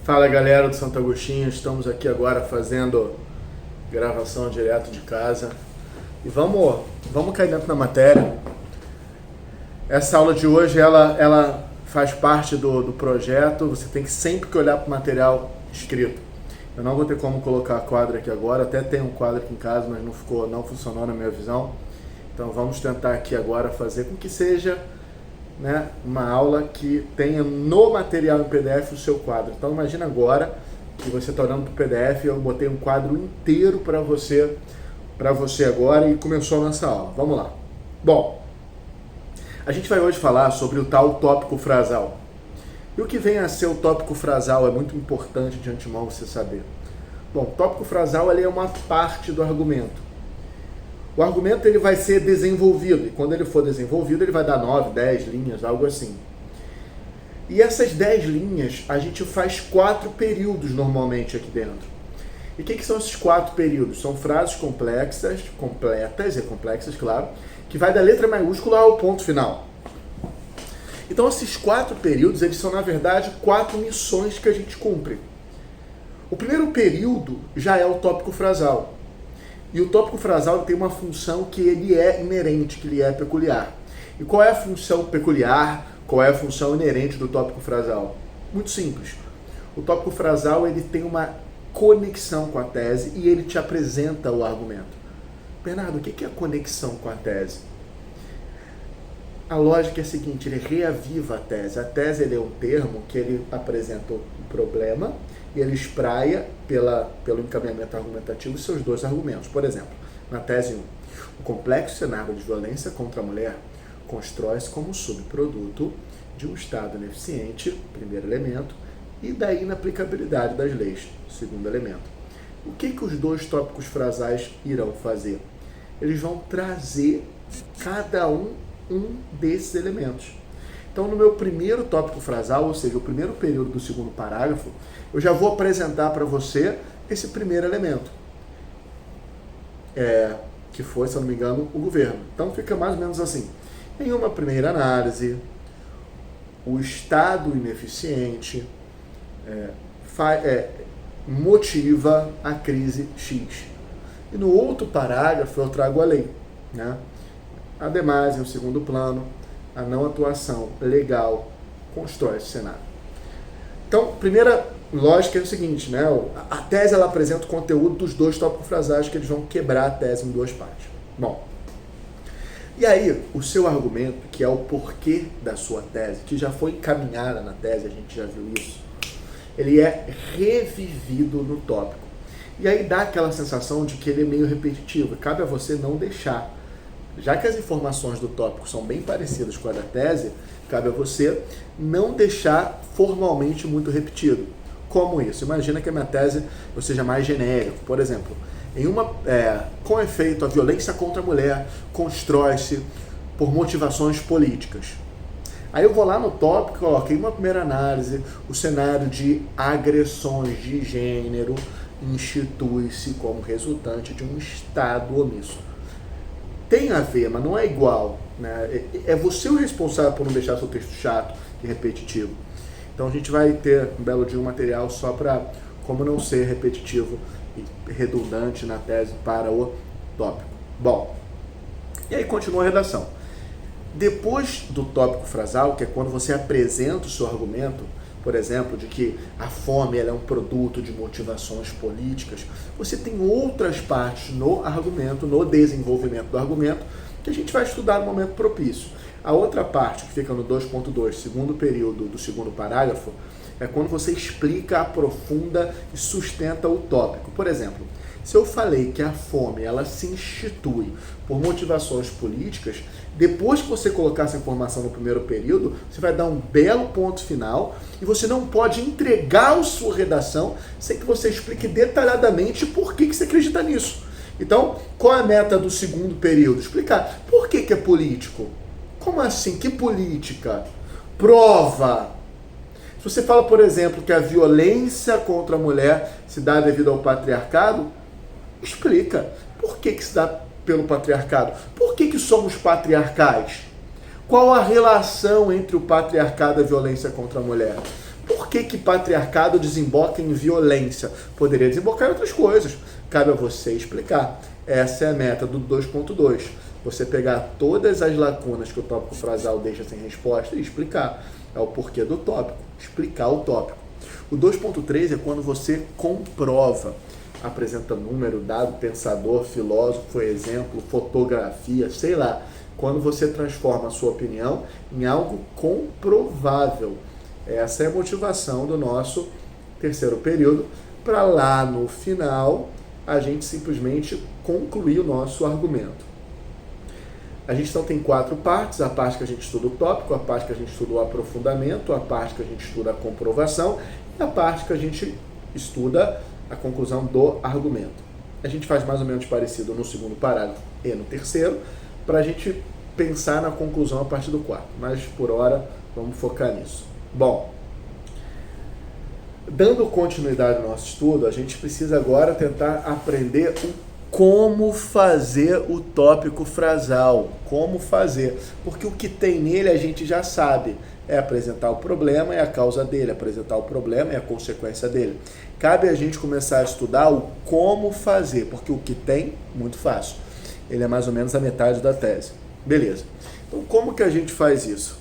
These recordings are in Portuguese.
Fala galera do Santo Agostinho, estamos aqui agora fazendo gravação direto de casa e vamos cair dentro da matéria. Essa aula de hoje ela faz parte do projeto, você tem que sempre que olhar para o material escrito. Eu não vou ter como colocar quadro aqui agora, até tem um quadro aqui em casa, mas não funcionou na minha visão. Então vamos tentar aqui agora fazer com que seja uma aula que tenha no material em PDF o seu quadro. Então imagina agora que você está olhando para o PDF e eu botei um quadro inteiro para você agora e começou a nossa aula. Vamos lá. Bom, a gente vai hoje falar sobre o tal tópico frasal. E o que vem a ser o tópico frasal é muito importante de antemão você saber. Bom, o tópico frasal ele é uma parte do argumento. O argumento ele vai ser desenvolvido, e quando ele for desenvolvido ele vai dar 9, 10 linhas, algo assim. E essas 10 linhas a gente faz 4 períodos normalmente aqui dentro. E o que são esses 4 períodos? São frases complexas, claro, que vai da letra maiúscula ao ponto final. Então esses 4 períodos, eles são na verdade 4 missões que a gente cumpre. O primeiro período já é o tópico frasal. E o tópico frasal tem uma função que ele é inerente, que ele é peculiar. E qual é a função peculiar, qual é a função inerente do tópico frasal? Muito simples. O tópico frasal ele tem uma conexão com a tese e ele te apresenta o argumento. Bernardo, o que é a conexão com a tese? A lógica é a seguinte, ele reaviva a tese. A tese ele é um termo que ele apresenta um problema e ele espraia pelo encaminhamento argumentativo os seus 2 argumentos. Por exemplo, na tese 1, o complexo cenário de violência contra a mulher constrói-se como subproduto de um Estado ineficiente, primeiro elemento, e da inaplicabilidade das leis, segundo elemento. O que os 2 tópicos frasais irão fazer? Eles vão trazer cada um desses elementos. Então, no meu primeiro tópico frasal, ou seja, o primeiro período do segundo parágrafo, eu já vou apresentar para você esse primeiro elemento, que foi, se eu não me engano, o governo. Então, fica mais ou menos assim. Em uma primeira análise, o Estado ineficiente motiva a crise X. E no outro parágrafo, eu trago a lei, Ademais, em segundo plano, a não atuação legal constrói esse cenário. Então, primeira lógica é o seguinte, a tese ela apresenta o conteúdo dos 2 tópicos frasais que eles vão quebrar a tese em 2 partes. Bom, e aí o seu argumento, que é o porquê da sua tese, que já foi encaminhada na tese, a gente já viu isso, ele é revivido no tópico. E aí dá aquela sensação de que ele é meio repetitivo, cabe a você não deixar. Já que as informações do tópico são bem parecidas com a da tese, cabe a você não deixar formalmente muito repetido. Como isso? Imagina que a minha tese seja mais genérico. Por exemplo, com efeito, a violência contra a mulher constrói-se por motivações políticas. Aí eu vou lá no tópico e coloquei uma primeira análise, o cenário de agressões de gênero institui-se como resultante de um Estado omisso. Tem a ver, mas não é igual. É você o responsável por não deixar seu texto chato e repetitivo. Então a gente vai ter um belo dia um material só para como não ser repetitivo e redundante na tese para o tópico. Bom, e aí continua a redação. Depois do tópico frasal, que é quando você apresenta o seu argumento, por exemplo, de que a fome ela é um produto de motivações políticas, você tem outras partes no argumento, no desenvolvimento do argumento, que a gente vai estudar no momento propício. A outra parte, que fica no 2.2, segundo período do segundo parágrafo, é quando você explica, aprofunda e sustenta o tópico. Por exemplo, se eu falei que a fome ela se institui por motivações políticas, depois que você colocar essa informação no primeiro período, você vai dar um belo ponto final e você não pode entregar a sua redação sem que você explique detalhadamente por que você acredita nisso. Então, qual é a meta do segundo período? Explicar por que é político. Como assim? Que política? Prova. Se você fala, por exemplo, que a violência contra a mulher se dá devido ao patriarcado, explica por que se dá pelo patriarcado. Por que somos patriarcais? Qual a relação entre o patriarcado e a violência contra a mulher? Por que patriarcado desemboca em violência? Poderia desembocar em outras coisas. Cabe a você explicar. Essa é a meta do 2.2. Você pegar todas as lacunas que o tópico frasal deixa sem resposta e explicar. É o porquê do tópico. Explicar o tópico. O 2.3 é quando você comprova. Apresenta número, dado, pensador, filósofo, exemplo, fotografia, sei lá. Quando você transforma a sua opinião em algo comprovável. Essa é a motivação do nosso terceiro período, para lá no final a gente simplesmente concluir o nosso argumento. A gente então tem 4 partes: a parte que a gente estuda o tópico, a parte que a gente estuda o aprofundamento, a parte que a gente estuda a comprovação e a parte que a gente estuda a conclusão do argumento. A gente faz mais ou menos parecido no segundo parágrafo e no terceiro, para a gente pensar na conclusão a partir do quarto, mas por hora vamos focar nisso. Bom, dando continuidade ao nosso estudo, a gente precisa agora tentar aprender como fazer o tópico frasal. Como fazer, porque o que tem nele a gente já sabe. É apresentar o problema e a causa dele, apresentar o problema e a consequência dele. Cabe a gente começar a estudar o como fazer, porque o que tem, muito fácil. Ele é mais ou menos a metade da tese. Beleza. Então, como que a gente faz isso?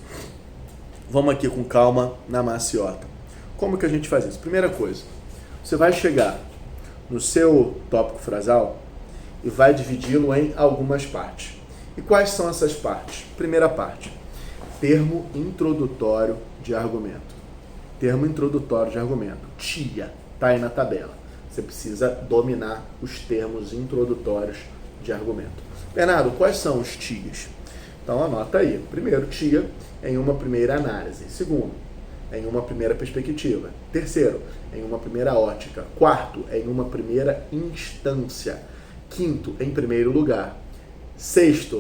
Vamos aqui com calma na maciota. Como que a gente faz isso? Primeira coisa, você vai chegar no seu tópico frasal e vai dividi-lo em algumas partes. E quais são essas partes? Primeira parte, termo introdutório de argumento. Termo introdutório de argumento. TIA, está aí na tabela. Você precisa dominar os termos introdutórios de argumento. Bernardo, quais são os TIAs? Então anota aí. Primeiro, TIA em uma primeira análise. Segundo, em uma primeira perspectiva. Terceiro, em uma primeira ótica. Quarto, em uma primeira instância. Quinto, em primeiro lugar. Sexto,